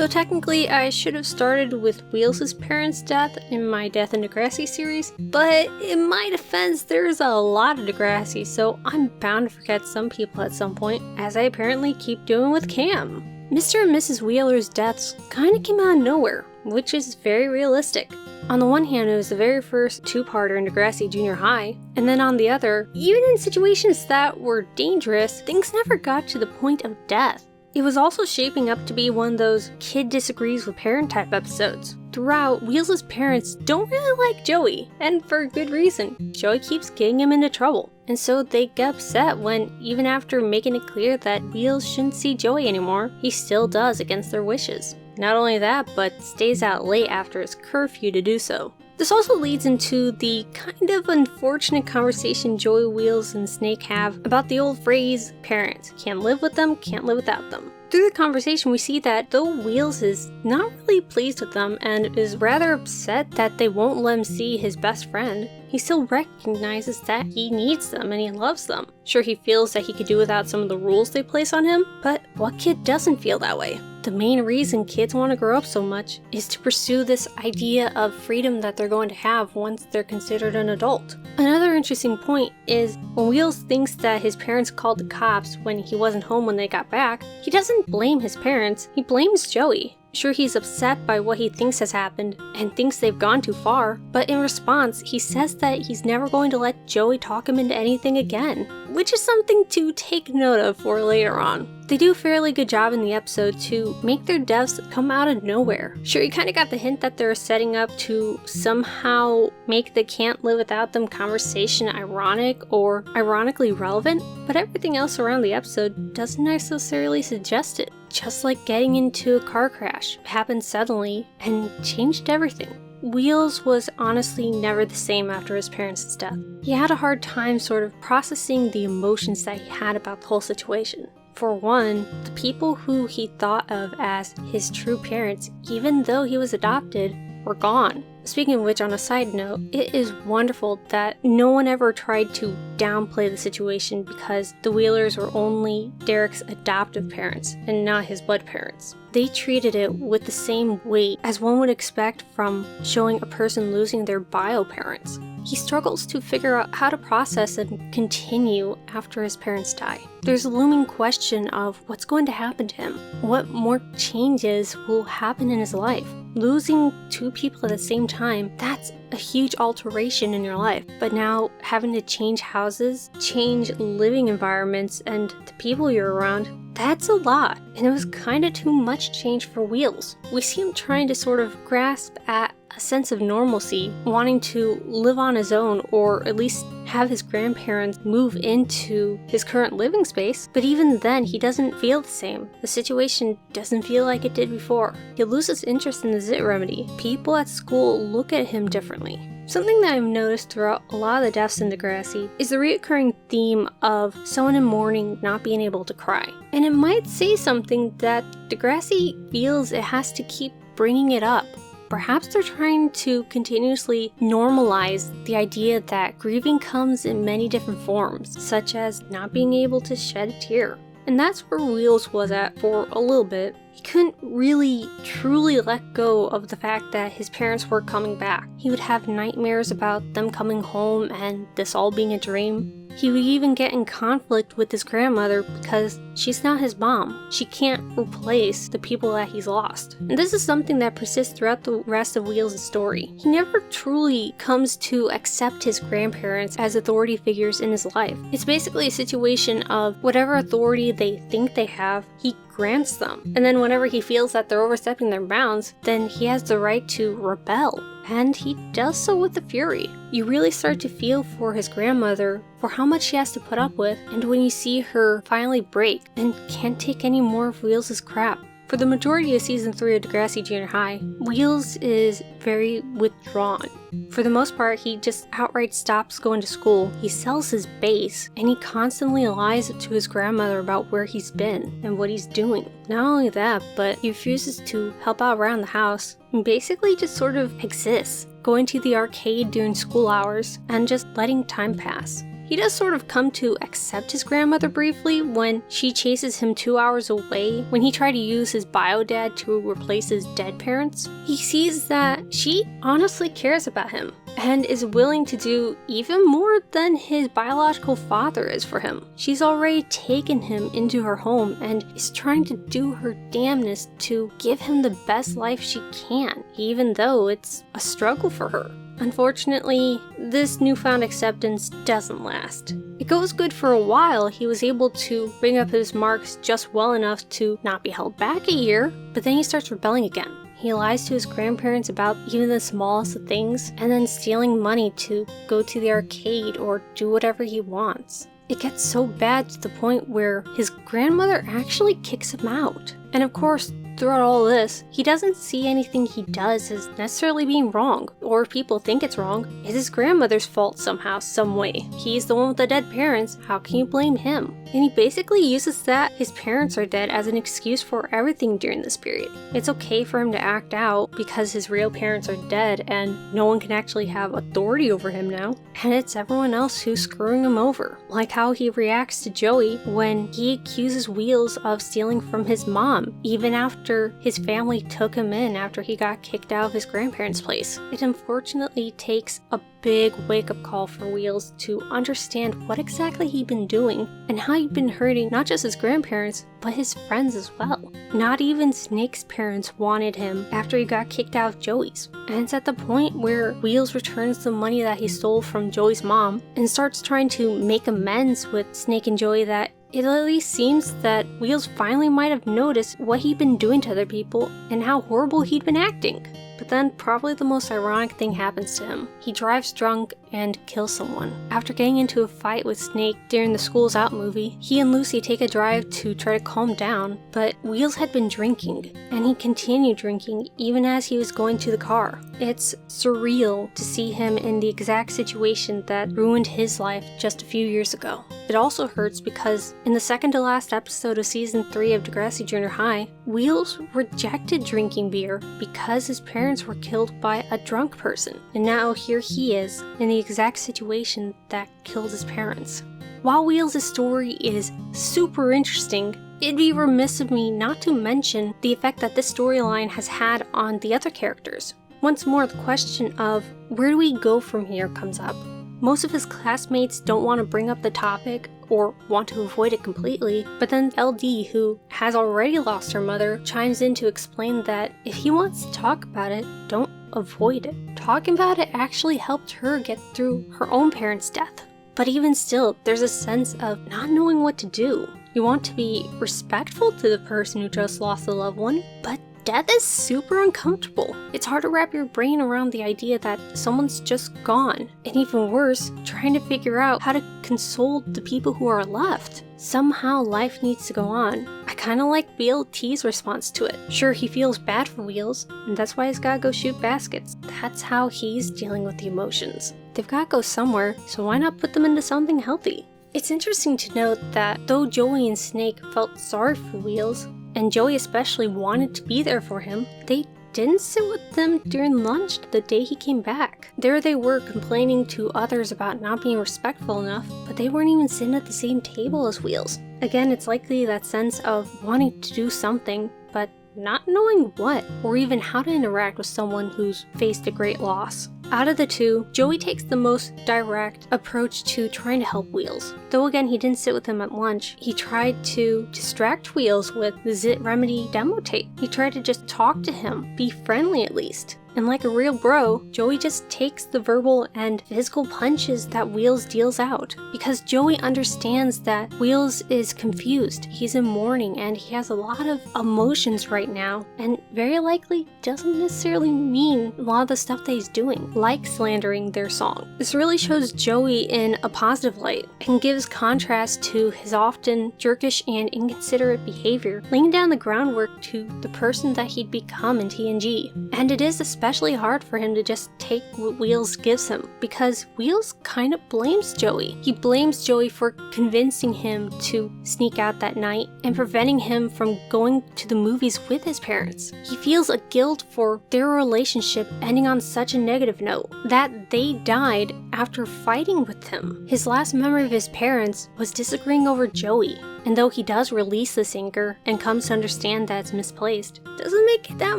So technically, I should have started with Wheels' parents' death in my Death in Degrassi series, but in my defense, there's a lot of Degrassi, so I'm bound to forget some people at some point, as I apparently keep doing with Cam. Mr. and Mrs. Wheeler's deaths kinda came out of nowhere, which is very realistic. On the one hand, it was the very first two-parter in Degrassi Junior High, and then on the other, even in situations that were dangerous, things never got to the point of death. It was also shaping up to be one of those kid disagrees with parent type episodes. Throughout, Wheels' parents don't really like Joey, and for good reason. Joey keeps getting him into trouble, and so they get upset when, even after making it clear that Wheels shouldn't see Joey anymore, he still does against their wishes. Not only that, but stays out late after his curfew to do so. This also leads into the kind of unfortunate conversation Joey, Wheels, and Snake have about the old phrase, parents can't live with them, can't live without them. Through the conversation, we see that though Wheels is not really pleased with them and is rather upset that they won't let him see his best friend, he still recognizes that he needs them and he loves them. Sure, he feels that he could do without some of the rules they place on him, but what kid doesn't feel that way? The main reason kids want to grow up so much is to pursue this idea of freedom that they're going to have once they're considered an adult. Another interesting point is when Wheels thinks that his parents called the cops when he wasn't home when they got back, he doesn't blame his parents, he blames Joey. Sure, he's upset by what he thinks has happened and thinks they've gone too far, but in response, he says that he's never going to let Joey talk him into anything again, which is something to take note of for later on. They do a fairly good job in the episode to make their deaths come out of nowhere. Sure, you kinda got the hint that they're setting up to somehow make the can't live without them conversation ironic or ironically relevant, but everything else around the episode doesn't necessarily suggest it. Just like getting into a car crash happened suddenly and changed everything. Wheels was honestly never the same after his parents' death. He had a hard time sort of processing the emotions that he had about the whole situation. For one, the people who he thought of as his true parents, even though he was adopted, were gone. Speaking of which, on a side note, it is wonderful that no one ever tried to downplay the situation because the Wheelers were only Derek's adoptive parents and not his blood parents. They treated it with the same weight as one would expect from showing a person losing their bio parents. He struggles to figure out how to process and continue after his parents die. There's a looming question of what's going to happen to him. What more changes will happen in his life? Losing two people at the same time, that's a huge alteration in your life. But now having to change houses, change living environments, and the people you're around, that's a lot. And it was kind of too much change for Wheels. We see him trying to sort of grasp at a sense of normalcy, wanting to live on his own or at least have his grandparents move into his current living space, but even then he doesn't feel the same. The situation doesn't feel like it did before. He loses interest in the Zit remedy. People at school look at him differently. Something that I've noticed throughout a lot of the deaths in Degrassi is the recurring theme of someone in mourning not being able to cry. And it might say something that Degrassi feels it has to keep bringing it up. Perhaps they're trying to continuously normalize the idea that grieving comes in many different forms, such as not being able to shed a tear. And that's where Wheels was at for a little bit. He couldn't really truly let go of the fact that his parents were coming back. He would have nightmares about them coming home and this all being a dream. He would even get in conflict with his grandmother because she's not his mom. She can't replace the people that he's lost. And this is something that persists throughout the rest of Wheels' story. He never truly comes to accept his grandparents as authority figures in his life. It's basically a situation of whatever authority they think they have, he grants them. And then whenever he feels that they're overstepping their bounds, then he has the right to rebel. And he does so with the fury. You really start to feel for his grandmother, for how much she has to put up with, and when you see her finally break and can't take any more of Wheels' crap. For the majority of Season 3 of Degrassi Junior High, Wheels is very withdrawn. For the most part, he just outright stops going to school, he sells his base, and he constantly lies to his grandmother about where he's been and what he's doing. Not only that, but he refuses to help out around the house, and basically just sort of exists, going to the arcade during school hours, and just letting time pass. He does sort of come to accept his grandmother briefly when she chases him 2 hours away when he tried to use his bio dad to replace his dead parents. He sees that she honestly cares about him and is willing to do even more than his biological father is for him. She's already taken him into her home and is trying to do her damnedest to give him the best life she can, even though it's a struggle for her. Unfortunately, this newfound acceptance doesn't last. It goes good for a while. He was able to bring up his marks just well enough to not be held back a year, but then he starts rebelling again. He lies to his grandparents about even the smallest of things, and then stealing money to go to the arcade or do whatever he wants. It gets so bad to the point where his grandmother actually kicks him out. And of course, throughout all this, he doesn't see anything he does as necessarily being wrong, or if people think it's wrong, it's his grandmother's fault somehow, some way. He's the one with the dead parents, how can you blame him? And he basically uses that his parents are dead as an excuse for everything during this period. It's okay for him to act out because his real parents are dead and no one can actually have authority over him now, and it's everyone else who's screwing him over. Like how he reacts to Joey when he accuses Wheels of stealing from his mom, even after his family took him in after he got kicked out of his grandparents' place. It unfortunately takes a big wake-up call for Wheels to understand what exactly he'd been doing and how he'd been hurting not just his grandparents, but his friends as well. Not even Snake's parents wanted him after he got kicked out of Joey's. And it's at the point where Wheels returns the money that he stole from Joey's mom and starts trying to make amends with Snake and Joey that it at least seems that Wheels finally might have noticed what he'd been doing to other people and how horrible he'd been acting. But then probably the most ironic thing happens to him. He drives drunk and kills someone. After getting into a fight with Snake during the School's Out movie, he and Lucy take a drive to try to calm down, but Wheels had been drinking, and he continued drinking even as he was going to the car. It's surreal to see him in the exact situation that ruined his life just a few years ago. It also hurts because in the second to last episode of season 3 of Degrassi Junior High, Wheels rejected drinking beer because his parents were killed by a drunk person, and now here he is in the exact situation that killed his parents. While Wheels' story is super interesting, it'd be remiss of me not to mention the effect that this storyline has had on the other characters. Once more, the question of where do we go from here comes up. Most of his classmates don't want to bring up the topic or want to avoid it completely, but then LD, who has already lost her mother, chimes in to explain that if he wants to talk about it, don't avoid it. Talking about it actually helped her get through her own parents' death. But even still, there's a sense of not knowing what to do. You want to be respectful to the person who just lost a loved one, but death is super uncomfortable. It's hard to wrap your brain around the idea that someone's just gone. And even worse, trying to figure out how to console the people who are left. Somehow life needs to go on. I kinda like BLT's response to it. Sure, he feels bad for Wheels, and that's why he's gotta go shoot baskets. That's how he's dealing with the emotions. They've gotta go somewhere, so why not put them into something healthy? It's interesting to note that though Joey and Snake felt sorry for Wheels, and Joey especially wanted to be there for him, they didn't sit with them during lunch the day he came back. There they were complaining to others about not being respectful enough, but they weren't even sitting at the same table as Wheels. Again, it's likely that sense of wanting to do something, but not knowing what, or even how to interact with someone who's faced a great loss. Out of the two, Joey takes the most direct approach to trying to help Wheels. Though again, he didn't sit with him at lunch, he tried to distract Wheels with the Zit Remedy demo tape. He tried to just talk to him, be friendly at least. And like a real bro, Joey just takes the verbal and physical punches that Wheels deals out. Because Joey understands that Wheels is confused, he's in mourning, and he has a lot of emotions right now, and very likely doesn't necessarily mean a lot of the stuff that he's doing, like slandering their song. This really shows Joey in a positive light, and gives contrast to his often jerkish and inconsiderate behavior, laying down the groundwork to the person that he'd become in TNG. And it is especially hard for him to just take what Wheels gives him, because Wheels kind of blames Joey. He blames Joey for convincing him to sneak out that night and preventing him from going to the movies with his parents. He feels a guilt for their relationship ending on such a negative note, that they died after fighting with him. His last memory of his parents was disagreeing over Joey, and though he does release this anger and comes to understand that it's misplaced, doesn't make it that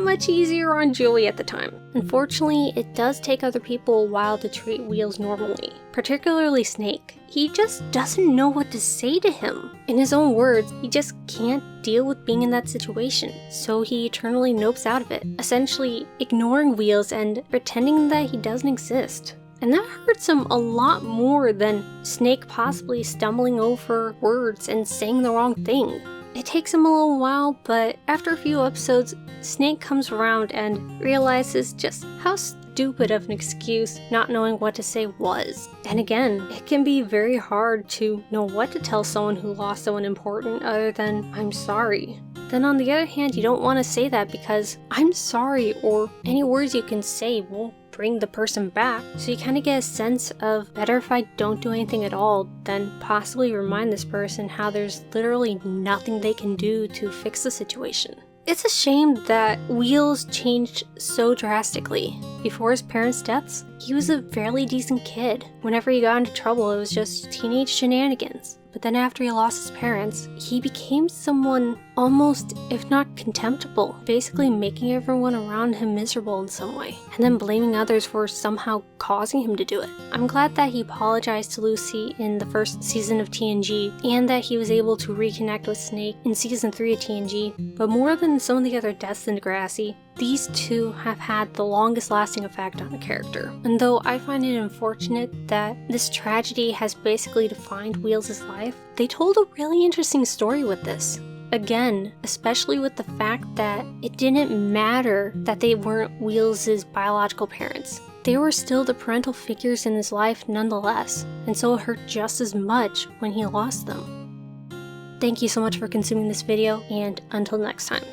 much easier on Joey at the time. Unfortunately, it does take other people a while to treat Wheels normally, particularly Snake. He just doesn't know what to say to him. In his own words, he just can't deal with being in that situation, so he eternally nopes out of it, essentially ignoring Wheels and pretending that he doesn't exist. And that hurts him a lot more than Snake possibly stumbling over words and saying the wrong thing. It takes him a little while, but after a few episodes, Snake comes around and realizes just how stupid of an excuse not knowing what to say was. And again, it can be very hard to know what to tell someone who lost someone important other than, "I'm sorry." Then on the other hand, you don't want to say that because "I'm sorry" or any words you can say won't bring the person back, so you kind of get a sense of better if I don't do anything at all than possibly remind this person how there's literally nothing they can do to fix the situation. It's a shame that Wheels changed so drastically. Before his parents' deaths, he was a fairly decent kid. Whenever he got into trouble, it was just teenage shenanigans. But then after he lost his parents, he became someone almost, if not contemptible, basically making everyone around him miserable in some way, and then blaming others for somehow causing him to do it. I'm glad that he apologized to Lucy in the first season of TNG, and that he was able to reconnect with Snake in season 3 of TNG, but more than some of the other deaths in Degrassi, these two have had the longest lasting effect on the character. And though I find it unfortunate that this tragedy has basically defined Wheels' life, they told a really interesting story with this. Again, especially with the fact that it didn't matter that they weren't Wheels' biological parents. They were still the parental figures in his life nonetheless, and so it hurt just as much when he lost them. Thank you so much for consuming this video, and until next time.